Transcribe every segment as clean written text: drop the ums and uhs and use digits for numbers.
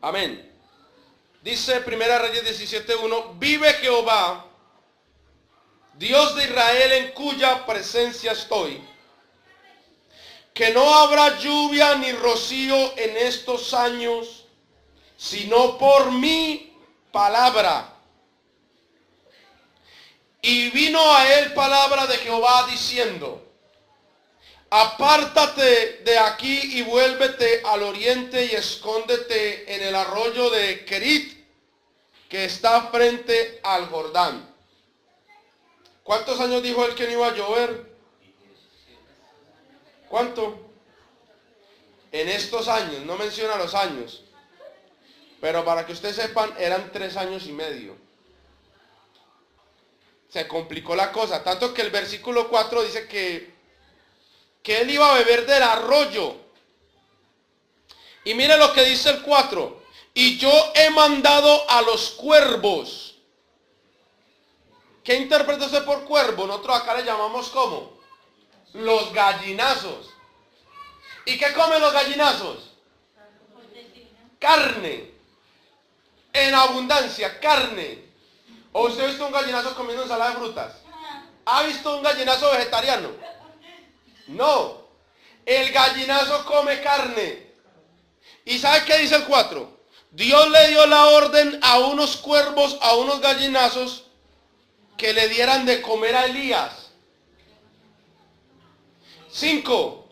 Amén. Dice Primera Reyes 17:1, vive Jehová, Dios de Israel, en cuya presencia estoy, que no habrá lluvia ni rocío en estos años, sino por mi palabra. Y vino a él palabra de Jehová diciendo, apártate de aquí y vuélvete al oriente y escóndete en el arroyo de Querit, que está frente al Jordán. ¿Cuántos años dijo él que no iba a llover? ¿Cuánto? En estos años, no menciona los años, pero para que ustedes sepan, eran 3 años y medio. Se complicó la cosa, tanto que el versículo 4 dice que él iba a beber del arroyo. Y mire lo que dice el 4. Y yo he mandado a los cuervos. ¿Qué interpreta usted por cuervo? Nosotros acá le llamamos ¿cómo? Los gallinazos. ¿Y qué comen los gallinazos? Carne. En abundancia, carne. ¿O usted ha visto un gallinazo comiendo ensalada de frutas? ¿Ha visto un gallinazo vegetariano? No. El gallinazo come carne. ¿Y sabe qué dice el 4? Dios le dio la orden a unos cuervos, a unos gallinazos, que le dieran de comer a Elías. 5.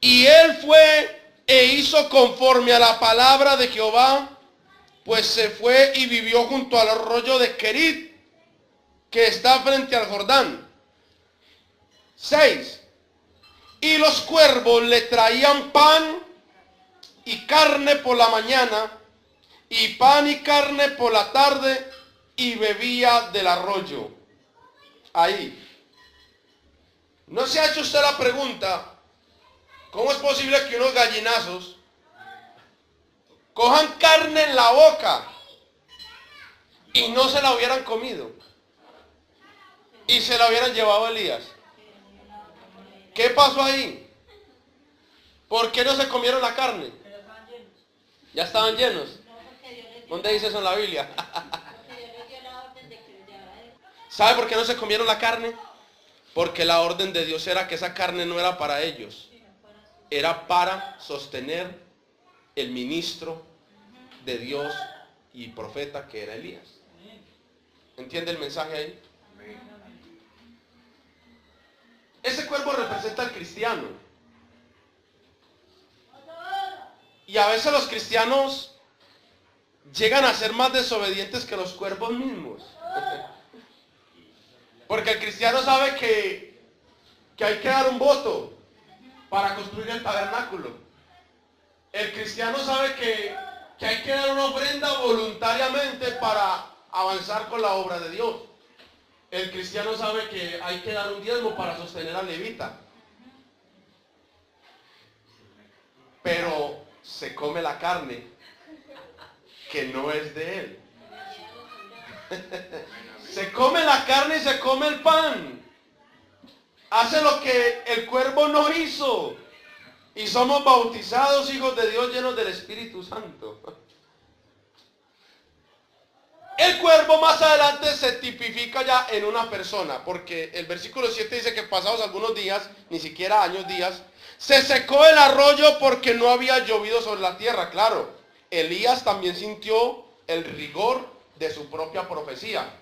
Y él fue e hizo conforme a la palabra de Jehová, pues se fue y vivió junto al arroyo de Querit, que está frente al Jordán. 6. Y los cuervos le traían pan y carne por la mañana, y pan y carne por la tarde, y bebía del arroyo. Ahí. ¿No se ha hecho usted la pregunta, cómo es posible que unos gallinazos cojan carne en la boca y no se la hubieran comido y se la hubieran llevado a Elías? ¿Qué pasó ahí? ¿Por qué no se comieron la carne? Ya estaban llenos. ¿Dónde dice eso en la Biblia? ¿Sabe por qué no se comieron la carne? Porque la orden de Dios era que esa carne no era para ellos. Era para sostener el ministro de Dios y profeta que era Elías. ¿Entiende el mensaje ahí? Ese cuervo representa al cristiano. Y a veces los cristianos llegan a ser más desobedientes que los cuervos mismos. Porque el cristiano sabe que hay que dar un voto para construir el tabernáculo. El cristiano sabe que hay que dar una ofrenda voluntariamente para avanzar con la obra de Dios. El cristiano sabe que hay que dar un diezmo para sostener al levita. Pero se come la carne que no es de él. Se come la carne y se come el pan. Hace lo que el cuervo no hizo. Y somos bautizados hijos de Dios llenos del Espíritu Santo. El cuervo más adelante se tipifica ya en una persona, porque el versículo 7 dice que pasados algunos días, ni siquiera años, días, se secó el arroyo porque no había llovido sobre la tierra. Claro, Elías también sintió el rigor de su propia profecía.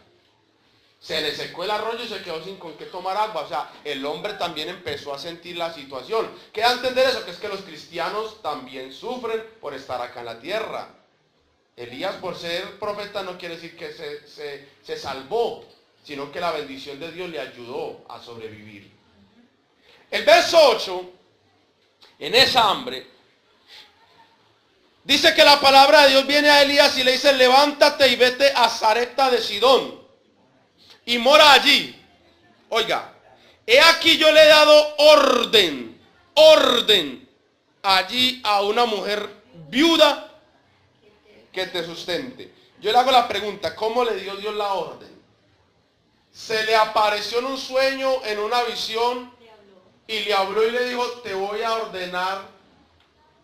Se le secó el arroyo y se quedó sin con qué tomar agua. O sea, el hombre también empezó a sentir la situación. ¿Qué da a entender eso? Que es que los cristianos también sufren por estar acá en la tierra. Elías, por ser profeta, no quiere decir que se salvó, sino que la bendición de Dios le ayudó a sobrevivir. El verso 8, en esa hambre, dice que la palabra de Dios viene a Elías y le dice, levántate y vete a Sarepta de Sidón y mora allí. Oiga, he aquí yo le he dado orden allí a una mujer viuda que te sustente. Yo le hago la pregunta, ¿cómo le dio Dios la orden? Se le apareció en un sueño, en una visión, y le habló y le dijo, te voy a ordenar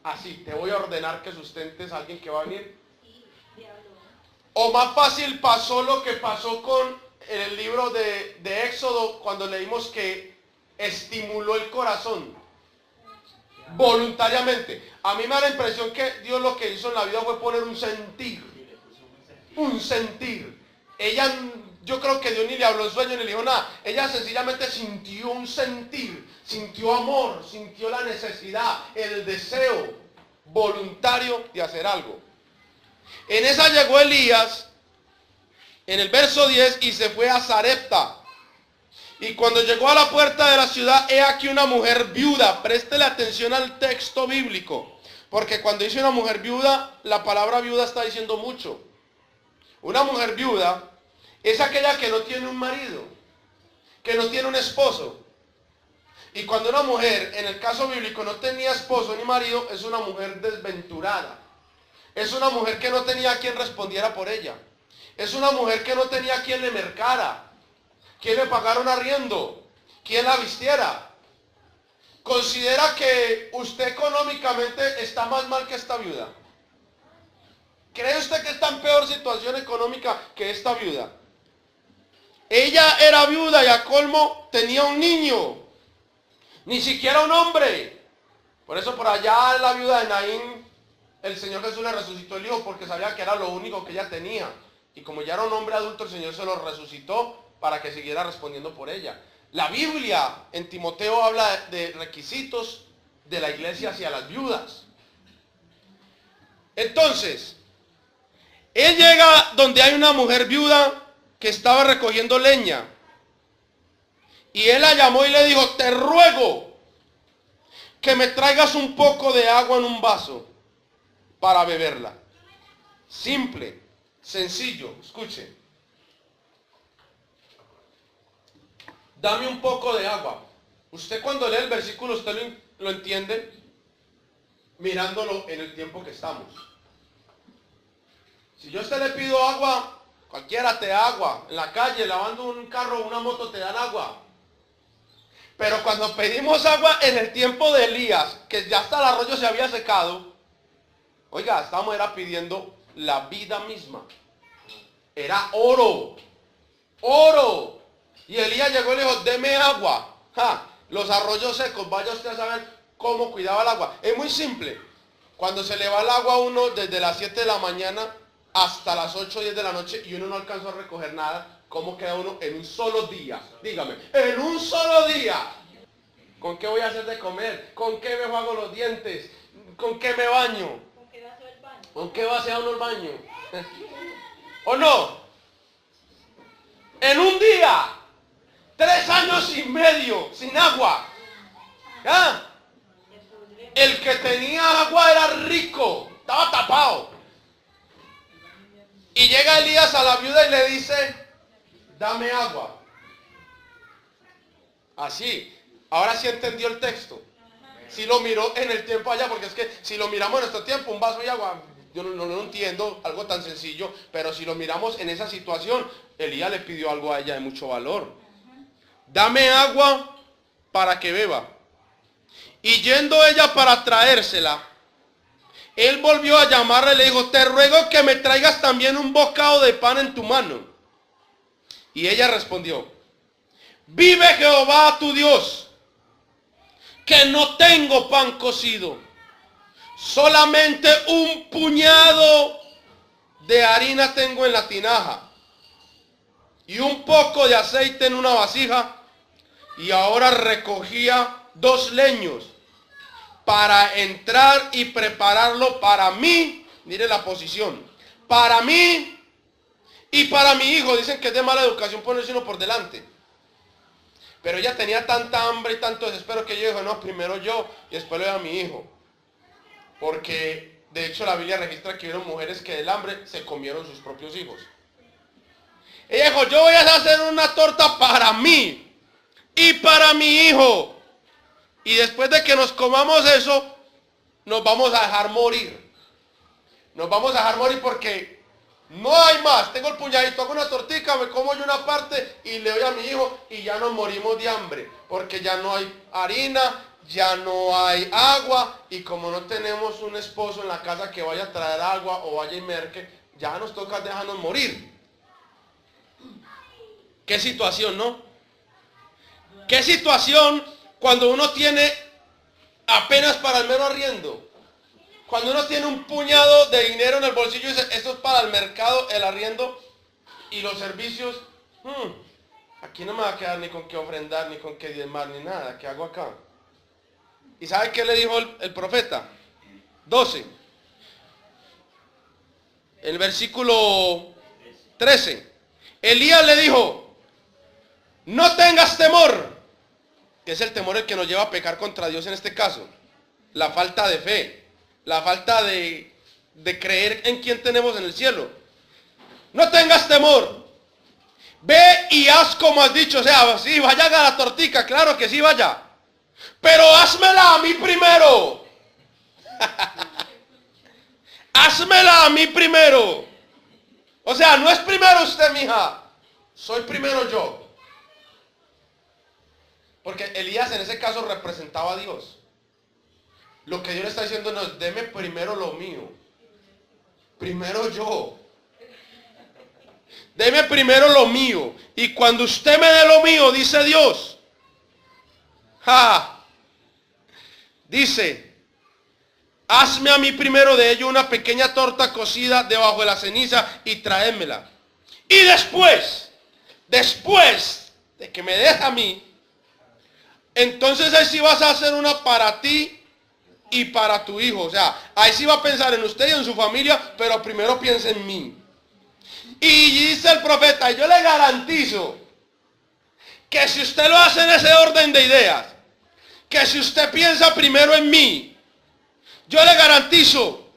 así, te voy a ordenar que sustentes a alguien que va a venir. O más fácil pasó lo que pasó con el libro de Éxodo, cuando leímos que estimuló el corazón voluntariamente. A mí me da la impresión que Dios lo que hizo en la vida fue poner un sentir. Un sentir. Ella, yo creo que Dios ni le habló en sueño ni le dijo nada. Ella sencillamente sintió un sentir, sintió amor, sintió la necesidad, el deseo voluntario de hacer algo. En esa llegó Elías, en el verso 10, y se fue a Sarepta. Y cuando llegó a la puerta de la ciudad, he aquí una mujer viuda. Préstele atención al texto bíblico, porque cuando dice una mujer viuda, la palabra viuda está diciendo mucho. Una mujer viuda es aquella que no tiene un marido, que no tiene un esposo. Y cuando una mujer, en el caso bíblico, no tenía esposo ni marido, es una mujer desventurada. Es una mujer que no tenía quien respondiera por ella. Es una mujer que no tenía quien le mercara, quien le pagara un arriendo, quien la vistiera. ¿Considera que usted económicamente está más mal que esta viuda? ¿Cree usted que está en peor situación económica que esta viuda? Ella era viuda y a colmo tenía un niño. Ni siquiera un hombre. Por eso por allá la viuda de Naín, el Señor Jesús le resucitó el hijo porque sabía que era lo único que ella tenía. Y como ya era un hombre adulto, el Señor se lo resucitó para que siguiera respondiendo por ella. La Biblia en Timoteo habla de requisitos de la iglesia hacia las viudas. Entonces, él llega donde hay una mujer viuda que estaba recogiendo leña. Y él la llamó y le dijo, te ruego que me traigas un poco de agua en un vaso para beberla. Simple, sencillo, escuche. Dame un poco de agua. Usted cuando lee el versículo, usted lo entiende mirándolo en el tiempo que estamos. Si yo a usted le pido agua, cualquiera te da agua. En la calle, lavando un carro o una moto, te dan agua. Pero cuando pedimos agua en el tiempo de Elías, que ya hasta el arroyo se había secado, oiga, estábamos pidiendo la vida misma. Era oro. Oro. Y Elías llegó y le dijo, deme agua. Los arroyos secos, vaya usted a saber cómo cuidaba el agua. Es muy simple. Cuando se le va el agua a uno desde las 7 de la mañana hasta las 8 o 10 de la noche y uno no alcanzó a recoger nada, ¿cómo queda uno en un solo día? Dígame, en un solo día. ¿Con qué voy a hacer de comer? ¿Con qué me juego los dientes? ¿Con qué me baño? ¿Con qué va a hacer el baño? ¿Con qué va a hacer uno el baño? ¿O no? En un día, 3 años y medio sin agua. ¿Ya? El que tenía agua era rico, estaba tapado. Y llega Elías a la viuda y le dice, dame agua. Así. Ahora sí entendió el texto. Si lo miró en el tiempo allá, porque es que si lo miramos en nuestro tiempo, un vaso de agua, yo no entiendo, algo tan sencillo, pero si lo miramos en esa situación, Elías le pidió algo a ella de mucho valor. Dame agua para que beba. Y yendo ella para traérsela, él volvió a llamarla y le dijo, te ruego que me traigas también un bocado de pan en tu mano. Y ella respondió, vive Jehová tu Dios, que no tengo pan cocido, solamente un puñado de harina tengo en la tinaja y un poco de aceite en una vasija, y ahora recogía 2 leños para entrar y prepararlo para mí. Mire la posición, para mí y para mi hijo. Dicen que es de mala educación ponerse uno por delante, pero ella tenía tanta hambre y tanto desespero que ella dijo, no, primero yo y después le doy a mi hijo. Porque de hecho la Biblia registra que hubieron mujeres que del hambre se comieron sus propios hijos. Ella dijo, yo voy a hacer una torta para mí y para mi hijo. Y después de que nos comamos eso, nos vamos a dejar morir. Nos vamos a dejar morir porque no hay más. Tengo el puñadito, hago una tortica, me como yo una parte y le doy a mi hijo y ya nos morimos de hambre. Porque ya no hay harina, ya no hay agua, y como no tenemos un esposo en la casa que vaya a traer agua o vaya y merque, ya nos toca dejarnos morir. ¿Qué situación, no? ¿Qué situación cuando uno tiene apenas para el mero arriendo? Cuando uno tiene un puñado de dinero en el bolsillo y dice, esto es para el mercado, el arriendo y los servicios. Aquí no me va a quedar ni con qué ofrendar, ni con qué diezmar, ni nada. ¿Qué hago acá? ¿Y sabe qué le dijo el profeta? 12. El versículo 13. Elías le dijo, no tengas temor, que es el temor el que nos lleva a pecar contra Dios en este caso. La falta de fe, la falta de creer en quien tenemos en el cielo. No tengas temor. Ve y haz como has dicho. O sea, sí, vaya a la tortica, claro que sí, vaya. Pero házmela a mí primero. Házmela a mí primero. O sea, no es primero usted, mija. Soy primero yo. Porque Elías en ese caso representaba a Dios. Lo que Dios le está diciendo no es, deme primero lo mío. Primero yo. Deme primero lo mío. Y cuando usted me dé lo mío, dice Dios. Dice, hazme a mí primero de ello una pequeña torta cocida debajo de la ceniza y tráemela. Y después de que me des a mí, entonces ahí sí vas a hacer una para ti y para tu hijo. O sea, ahí sí va a pensar en usted y en su familia, pero primero piensa en mí. Y dice el profeta, yo le garantizo que si usted lo hace en ese orden de ideas, que si usted piensa primero en mí, yo le garantizo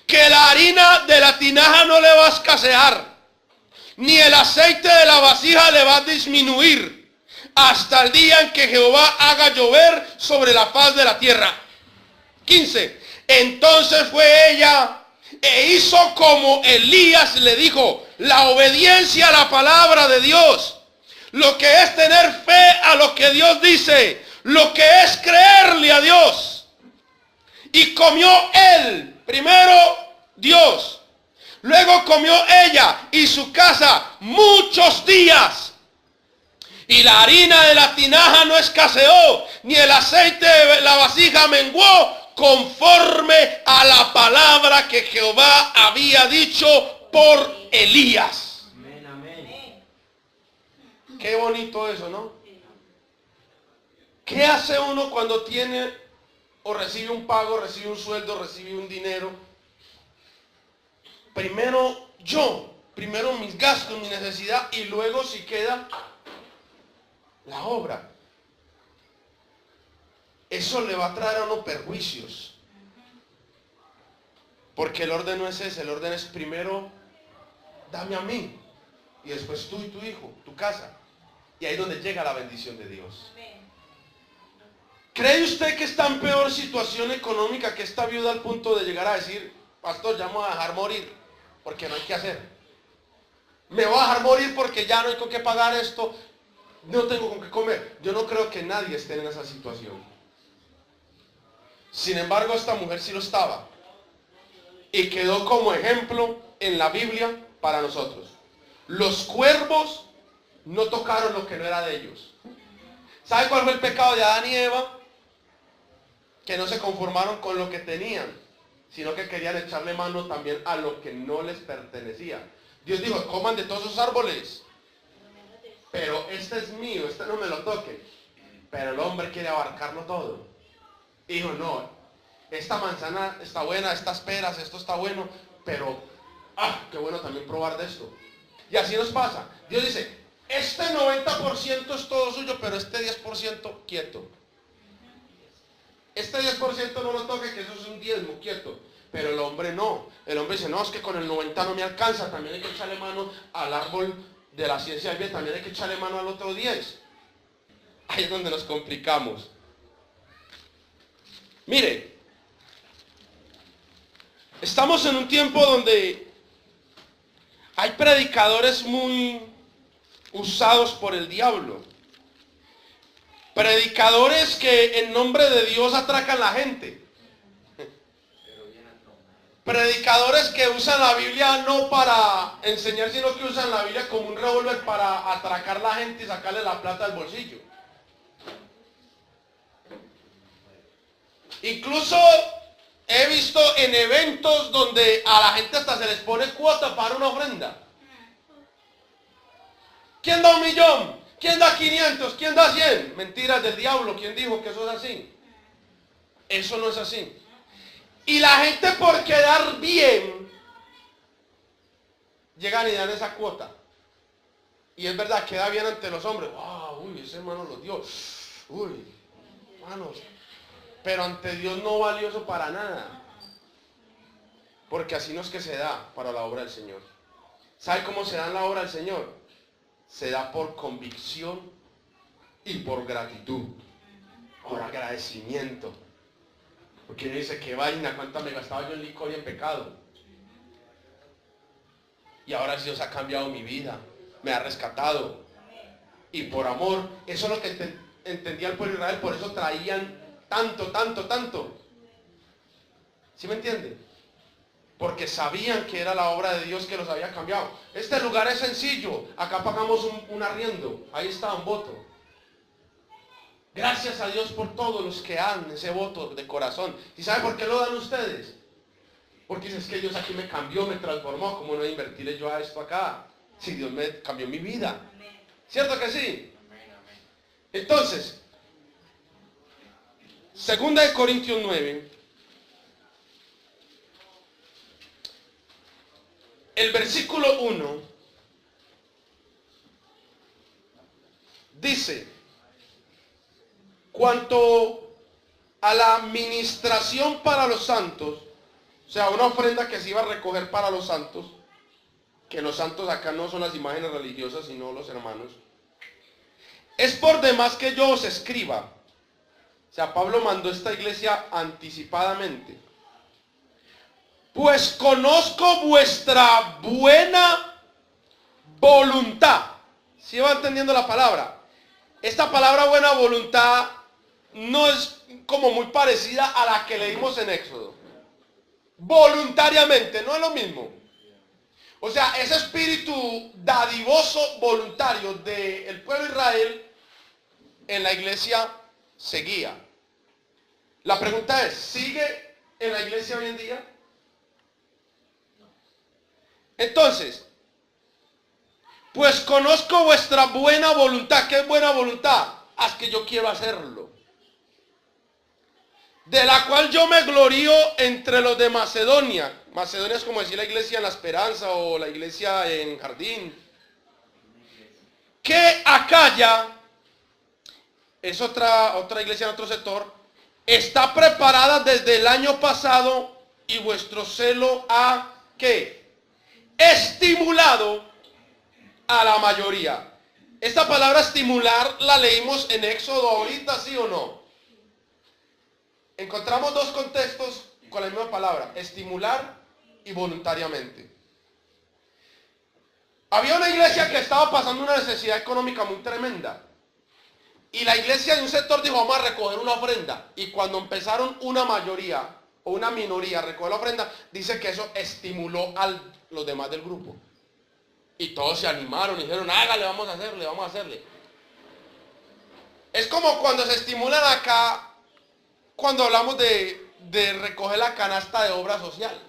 que la harina de la tinaja no le va a escasear, ni el aceite de la vasija le va a disminuir, hasta el día en que Jehová haga llover sobre la faz de la tierra. 15. Entonces fue ella e hizo como Elías le dijo. La obediencia a la palabra de Dios, lo que es tener fe a lo que Dios dice, lo que es creerle a Dios. Y comió él, primero Dios, luego comió ella y su casa muchos días. Y la harina de la tinaja no escaseó, ni el aceite de la vasija menguó, conforme a la palabra que Jehová había dicho por Elías. Amén, amén. Qué bonito eso, ¿no? ¿Qué hace uno cuando tiene o recibe un pago, recibe un sueldo, recibe un dinero? Primero yo, primero mis gastos, mi necesidad, y luego si queda la obra. Eso le va a traer a uno perjuicios. Porque el orden no es ese, el orden es primero dame a mí y después tú y tu hijo, tu casa. Y ahí es donde llega la bendición de Dios. ¿Cree usted que está en peor situación económica que esta viuda al punto de llegar a decir, pastor, ya me voy a dejar morir porque no hay que hacer? Me voy a dejar morir porque ya no hay con qué pagar esto, no tengo con qué comer. Yo no creo que nadie esté en esa situación. Sin embargo, esta mujer sí lo estaba. Y quedó como ejemplo en la Biblia para nosotros. Los cuervos no tocaron lo que no era de ellos. ¿Sabe cuál fue el pecado de Adán y Eva? Que no se conformaron con lo que tenían, sino que querían echarle mano también a lo que no les pertenecía. Dios dijo, coman de todos esos árboles, pero este es mío, este no me lo toque. Pero el hombre quiere abarcarlo todo. Dijo, no, esta manzana está buena, estas peras, esto está bueno, pero, qué bueno también probar de esto. Y así nos pasa. Dios dice, este 90% es todo suyo, pero este 10% quieto. Este 10% no lo toque, que eso es un diezmo, quieto. Pero el hombre no. El hombre dice, no, es que con el 90 no me alcanza, también hay que echarle mano al árbol de la ciencia del bien, también hay que echarle mano al otro 10. Ahí es donde nos complicamos. Mire, estamos en un tiempo donde hay predicadores muy usados por el diablo. Predicadores que en nombre de Dios atracan a la gente. Predicadores que usan la Biblia no para enseñar, sino que usan la Biblia como un revólver para atracar a la gente y sacarle la plata del bolsillo. Incluso he visto en eventos donde a la gente hasta se les pone cuota para una ofrenda. ¿Quién da 1.000.000? ¿Quién da 500? ¿Quién da 100? Mentiras del diablo. ¿Quién dijo que eso es así? Eso no es así. Y la gente por quedar bien, llegan y dan esa cuota. Y es verdad, queda bien ante los hombres. ¡Wow! Uy, ese hermano lo dio. Uy, hermanos. Pero ante Dios no valió eso para nada. Porque así no es que se da para la obra del Señor. ¿Sabe cómo se da en la obra del Señor? Se da por convicción y por gratitud. Por agradecimiento. Porque uno dice, qué vaina, cuánta me gastaba yo en licor y en pecado. Y ahora Dios ha cambiado mi vida. Me ha rescatado. Y por amor, eso es lo que entendía el pueblo de Israel. Por eso traían tanto. ¿Sí me entiende? Porque sabían que era la obra de Dios que los había cambiado. Este lugar es sencillo. Acá pagamos un arriendo. Ahí está un voto. Gracias a Dios por todos los que dan ese voto de corazón. ¿Y sabe por qué lo dan ustedes? Porque dicen, es que Dios aquí me cambió, me transformó. ¿Cómo no invertirle yo a esto acá? Si Dios me cambió mi vida. ¿Cierto que sí? Entonces, 2 Corintios 9, el versículo 1, dice, cuanto a la administración para los santos, o sea, una ofrenda que se iba a recoger para los santos, que los santos acá no son las imágenes religiosas, sino los hermanos, es por demás que yo os escriba. O sea, Pablo mandó esta iglesia anticipadamente. Pues conozco vuestra buena voluntad. ¿Sí va entendiendo la palabra? Esta palabra buena voluntad no es como muy parecida a la que leímos en Éxodo. Voluntariamente, no es lo mismo. O sea, ese espíritu dadivoso voluntario del pueblo de Israel en la iglesia seguía. La pregunta es, ¿sigue en la iglesia hoy en día? Entonces, pues conozco vuestra buena voluntad. ¿Qué es buena voluntad? Haz que yo quiero hacerlo. De la cual yo me glorío entre los de Macedonia. Macedonia es como decir la iglesia en La Esperanza o la iglesia en Jardín. Que Acaya, es otra iglesia en otro sector, está preparada desde el año pasado y vuestro celo ha, ¿qué? Estimulado a la mayoría. Esta palabra estimular la leímos en Éxodo ahorita, ¿sí o no? Encontramos dos contextos con la misma palabra, estimular y voluntariamente. Había una iglesia que estaba pasando una necesidad económica muy tremenda. Y la iglesia de un sector dijo, vamos a recoger una ofrenda. Y cuando empezaron una mayoría o una minoría a recoger la ofrenda, dice que eso estimuló a los demás del grupo. Y todos se animaron y dijeron, hágale, vamos a hacerle. Es como cuando se estimulan acá, cuando hablamos de recoger la canasta de obra social.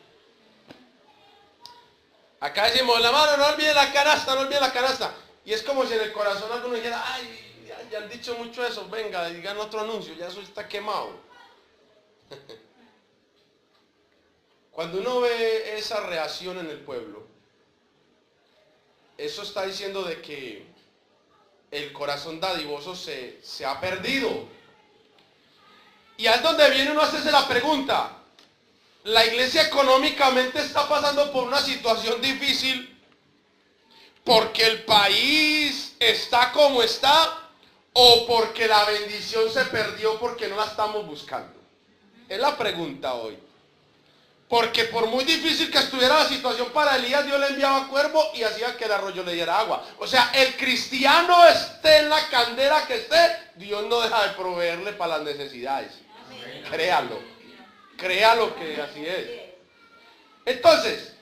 Acá decimos, la mano, no olviden la canasta. Y es como si en el corazón alguno dijera, ay, ya han dicho mucho eso, venga, digan otro anuncio, ya eso está quemado. Cuando uno ve esa reacción en el pueblo, eso está diciendo de que el corazón dadivoso se ha perdido. Y es donde viene uno a hacerse la pregunta, ¿la iglesia económicamente está pasando por una situación difícil porque el país está como está o porque la bendición se perdió porque no la estamos buscando? Es la pregunta hoy. Porque por muy difícil que estuviera la situación para Elías, Dios le enviaba cuervo y hacía que el arroyo le diera agua. O sea, el cristiano esté en la candela que esté, Dios no deja de proveerle para las necesidades. Amén. Créalo. Créalo que así es. Entonces,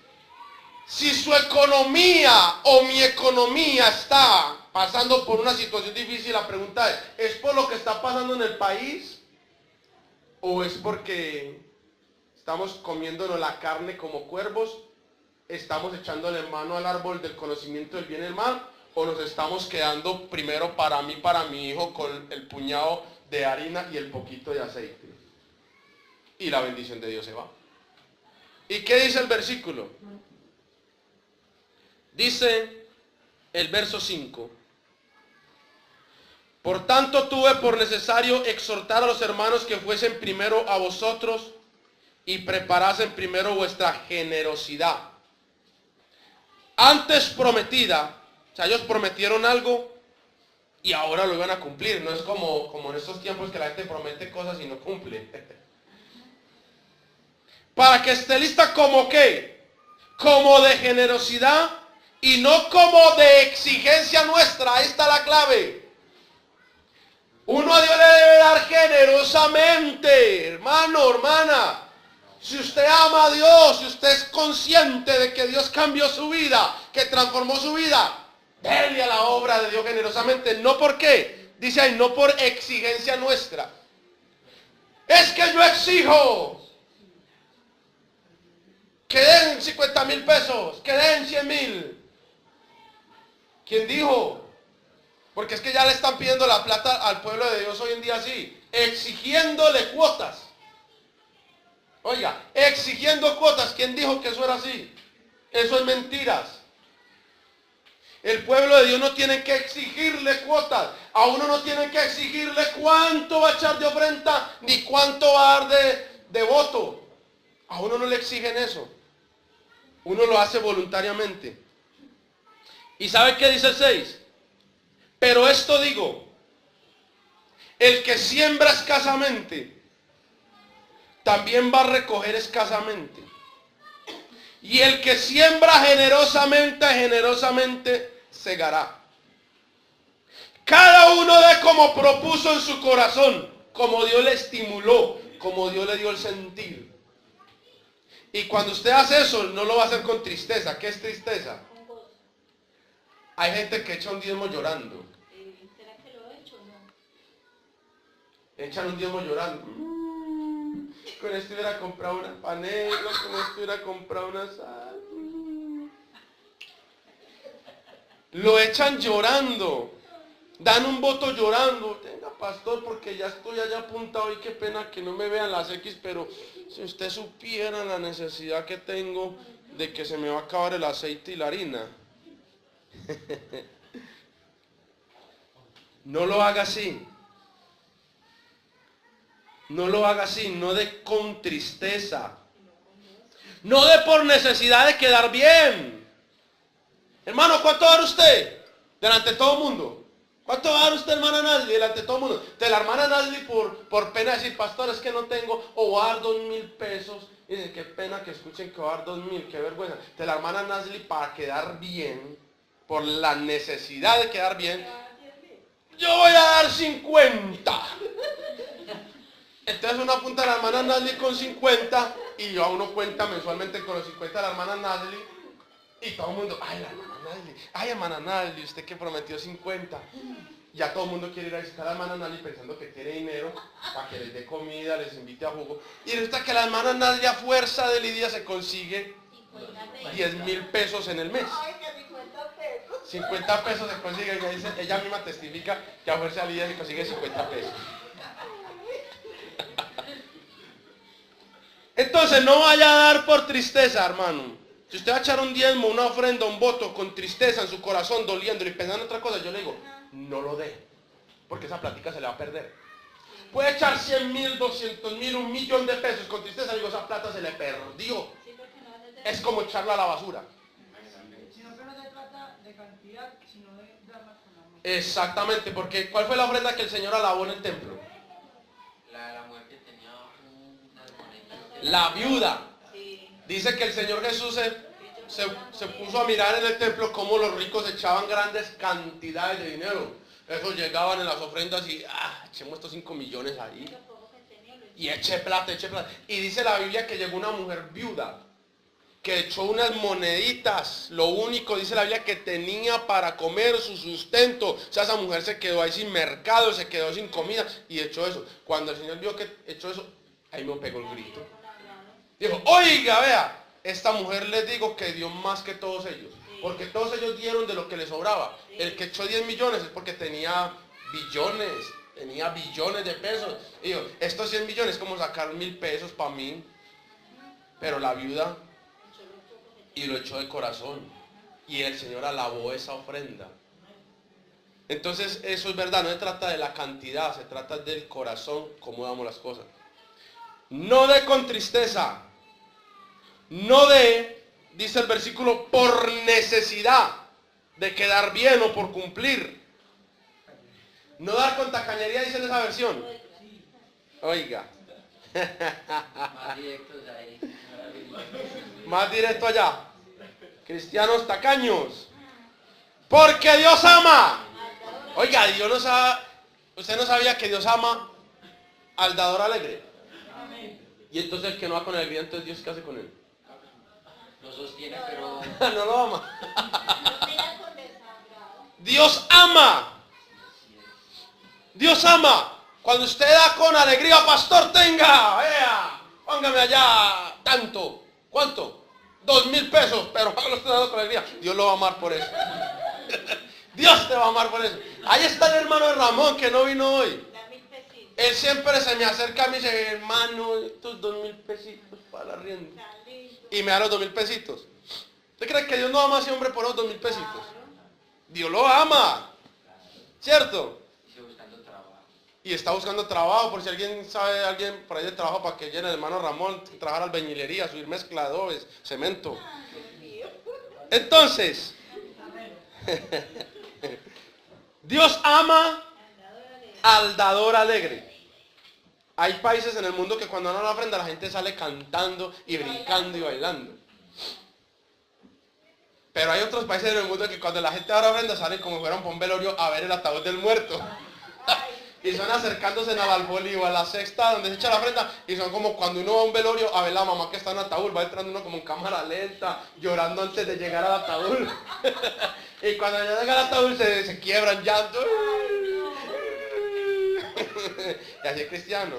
si su economía o mi economía está pasando por una situación difícil, la pregunta ¿es por lo que está pasando en el país? ¿O es porque estamos comiéndonos la carne como cuervos? ¿Estamos echándole mano al árbol del conocimiento del bien y el mal? ¿O nos estamos quedando primero para mí, para mi hijo, con el puñado de harina y el poquito de aceite? Y la bendición de Dios se va. ¿Y qué dice el versículo? Dice el verso 5. Por tanto tuve por necesario exhortar a los hermanos que fuesen primero a vosotros y preparasen primero vuestra generosidad, antes prometida. O sea, ellos prometieron algo y ahora lo iban a cumplir. No es como en estos tiempos que la gente promete cosas y no cumple. Para que esté lista como ¿qué? Como de generosidad y no como de exigencia nuestra. Ahí está la clave. Uno a Dios le debe dar generosamente, hermano, hermana. Si usted ama a Dios, si usted es consciente de que Dios cambió su vida, que transformó su vida, déle a la obra de Dios generosamente. No por qué, dice ahí, no por exigencia nuestra. Es que yo exijo que den 50,000 pesos, que den 100,000. ¿Quién dijo? Porque es que ya le están pidiendo la plata al pueblo de Dios hoy en día así, exigiéndole cuotas. Oiga, exigiendo cuotas. ¿Quién dijo que eso era así? Eso es mentiras. El pueblo de Dios no tiene que exigirle cuotas. A uno no tiene que exigirle cuánto va a echar de ofrenda, ni cuánto va a dar de voto. A uno no le exigen eso. Uno lo hace voluntariamente. ¿Y sabe qué dice el 6? Pero esto digo, el que siembra escasamente, también va a recoger escasamente. Y el que siembra generosamente, generosamente segará. Cada uno de como propuso en su corazón, como Dios le estimuló, como Dios le dio el sentir. Y cuando usted hace eso, no lo va a hacer con tristeza. ¿Qué es tristeza? Hay gente que echa un diezmo llorando. ¿Será que lo he hecho o no? Echan un diezmo llorando. Con esto hubiera comprado una panela, con esto hubiera comprado una sal. Lo echan llorando. Dan un voto llorando. Tenga, pastor, porque ya estoy allá apuntado y qué pena que no me vean las X, pero si usted supiera la necesidad que tengo de que se me va a acabar el aceite y la harina. No lo haga así. No lo haga así, no de con tristeza. No de por necesidad de quedar bien. Hermano, ¿cuánto va a dar usted? Delante de todo el mundo. ¿Cuánto va a dar usted, hermana Nazli? Delante de todo el mundo. De la hermana Nazli por pena decir, pastor, es que no tengo, o va a dar 2,000 pesos. Y dicen, qué pena que escuchen que va a dar 2,000, qué vergüenza. De la hermana Nazli para quedar bien, por la necesidad de quedar bien, yo voy a dar 50. Entonces uno apunta a la hermana Nazli con 50 y yo a uno cuenta mensualmente con los 50 de la hermana Nazli y todo el mundo, ay, la hermana Nazli, ay, hermana Nazli, usted que prometió 50. Ya todo el mundo quiere ir a visitar a la hermana Nazli pensando que tiene dinero para que les dé comida, les invite a jugo. Y resulta que la hermana Nazli a fuerza de Lidia se consigue 10,000 pesos en el mes. 50 pesos se consigue, ella misma testifica que a fuerza de Lidia se consigue 50 pesos. Entonces no vaya a dar por tristeza, hermano. Si usted va a echar un diezmo, una ofrenda, un voto con tristeza en su corazón, doliendo y pensando en otra cosa, yo le digo, no lo dé, porque esa plática se le va a perder. Puede echar 100,000, 200,000, 1,000,000 de pesos con tristeza, digo, esa plata se le perdió. Es como echarla a la basura. Sino que no se trata de cantidad, sino de darla con amor. Exactamente, porque ¿cuál fue la ofrenda que el Señor alabó en el templo? La mujer que tenía unas monedas. La viuda. Dice que el Señor Jesús se puso a mirar en el templo cómo los ricos echaban grandes cantidades de dinero. Esos llegaban en las ofrendas y, echemos estos 5 millones ahí. Lo poco que tenía lo Y eche plata, eche plata. Y dice la Biblia que llegó una mujer viuda, que echó unas moneditas, lo único, dice la Biblia, que tenía para comer su sustento. O sea, esa mujer se quedó ahí sin mercado, se quedó sin comida y echó eso. Cuando el Señor vio que echó eso, ahí me pegó el grito. Dijo, oiga, vea, esta mujer les digo que dio más que todos ellos. Porque todos ellos dieron de lo que les sobraba. El que echó 10 millones es porque tenía billones de pesos. Y digo, estos 100 millones es como sacar 1.000 pesos para mí. Pero la viuda, y lo echó de corazón. Y el Señor alabó esa ofrenda. Entonces eso es verdad, no se trata de la cantidad, se trata del corazón, cómo damos las cosas. No de con tristeza, no de, dice el versículo, por necesidad de quedar bien o por cumplir. No dar con tacañería, dice en esa versión. Oiga. Más directos ahí. Más directo allá. Cristianos tacaños. Porque Dios ama. Oiga, Dios no sabe, usted no sabía que Dios ama al dador alegre. Y entonces el que no va con alegría, entonces Dios, ¿qué hace con él? Lo sostiene, pero No lo ama. Lo mira con desagrado. Dios ama. Dios ama. Cuando usted da con alegría, pastor, tenga, vea, póngame allá tanto. ¿Cuánto? 2.000 pesos, pero lo estoy dando con alegría. Dios lo va a amar por eso. Dios te va a amar por eso. Ahí está el hermano de Ramón que no vino hoy. Da 1000 pesitos. Él siempre se me acerca a mí y dice, hermano, estos 2.000 pesitos para la rienda. Está lindo. Y me da los 2.000 pesitos. ¿Usted cree que Dios no ama a ese hombre por los 2.000 pesitos? Claro. Dios lo ama. ¿Cierto? sigue buscando trabajo. Y está buscando trabajo, por si alguien sabe de alguien por ahí de trabajo para que llene el hermano Ramón, trabajar albañilería, subir mezcladores, cemento. Entonces, Dios ama al dador alegre. Hay países en el mundo que cuando dan la ofrenda la gente sale cantando y brincando y bailando. Pero hay otros países en el mundo que cuando la gente da la ofrenda salen como si fueran por un velorio a ver el ataúd del muerto. Y son acercándose al alfolí o a la cesta donde se echa la ofrenda y son como cuando uno va a un velorio a ver la mamá que está en ataúd, va entrando uno como en cámara lenta, llorando antes de llegar al ataúd. Y cuando ya llega al ataúd se quiebran llanto. Y así es cristiano.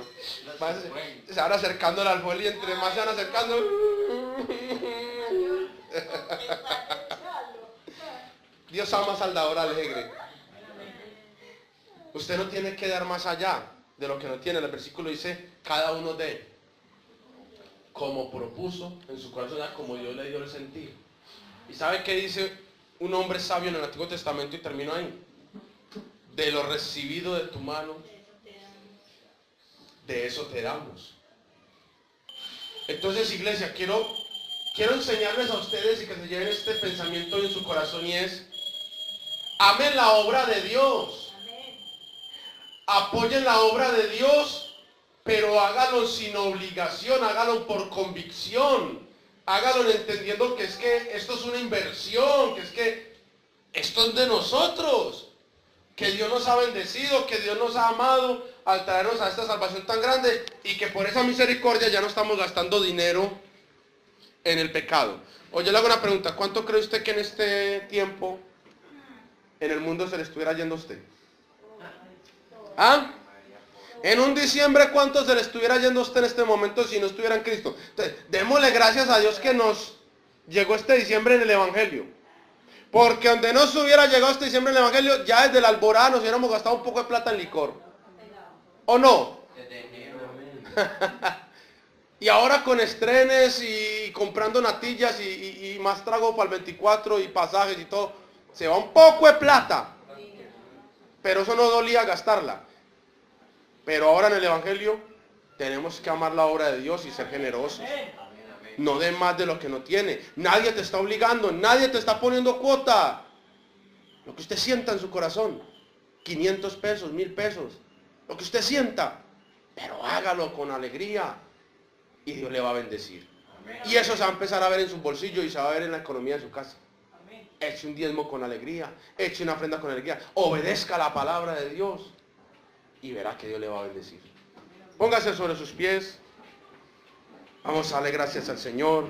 Se van acercando al alfolí y entre más se van acercando. Dios ama al dador alegre. Usted no tiene que dar más allá de lo que no tiene. El versículo dice, cada uno dé como propuso en su corazón, como Dios le dio el sentir. ¿Y sabe qué dice un hombre sabio en el Antiguo Testamento? Y termino ahí. De lo recibido de tu mano, de eso te damos. Entonces, iglesia, quiero enseñarles a ustedes y que se lleven este pensamiento en su corazón, y es, amen la obra de Dios. Apoyen la obra de Dios, pero hágalo sin obligación, hágalo por convicción, hágalo entendiendo que es que esto es una inversión, que es que esto es de nosotros, que Dios nos ha bendecido, que Dios nos ha amado al traernos a esta salvación tan grande y que por esa misericordia ya no estamos gastando dinero en el pecado. Oye, le hago una pregunta, ¿cuánto cree usted que en este tiempo en el mundo se le estuviera yendo a usted? ¿Ah? En un diciembre, ¿cuánto se le estuviera yendo a usted en este momento si no estuviera en Cristo? Entonces, démosle gracias a Dios que nos llegó este diciembre en el Evangelio. Porque donde no se hubiera llegado este diciembre en el Evangelio, ya desde la alborada nos hubiéramos gastado un poco de plata en licor. ¿O no? Desde enero. Y ahora con estrenes y comprando natillas y más trago para el 24 y pasajes y todo, se va un poco de plata. Pero eso no dolía gastarla. Pero ahora en el Evangelio tenemos que amar la obra de Dios y ser generosos. No den más de lo que no tiene. Nadie te está obligando, nadie te está poniendo cuota. Lo que usted sienta en su corazón. 500 pesos, 1000 pesos. Lo que usted sienta. Pero hágalo con alegría. Y Dios le va a bendecir. Y eso se va a empezar a ver en su bolsillo y se va a ver en la economía de su casa. Amén. Eche un diezmo con alegría, eche una ofrenda con alegría, obedezca la palabra de Dios y verá que Dios le va a bendecir. Póngase sobre sus pies. Vamos a darle gracias al Señor.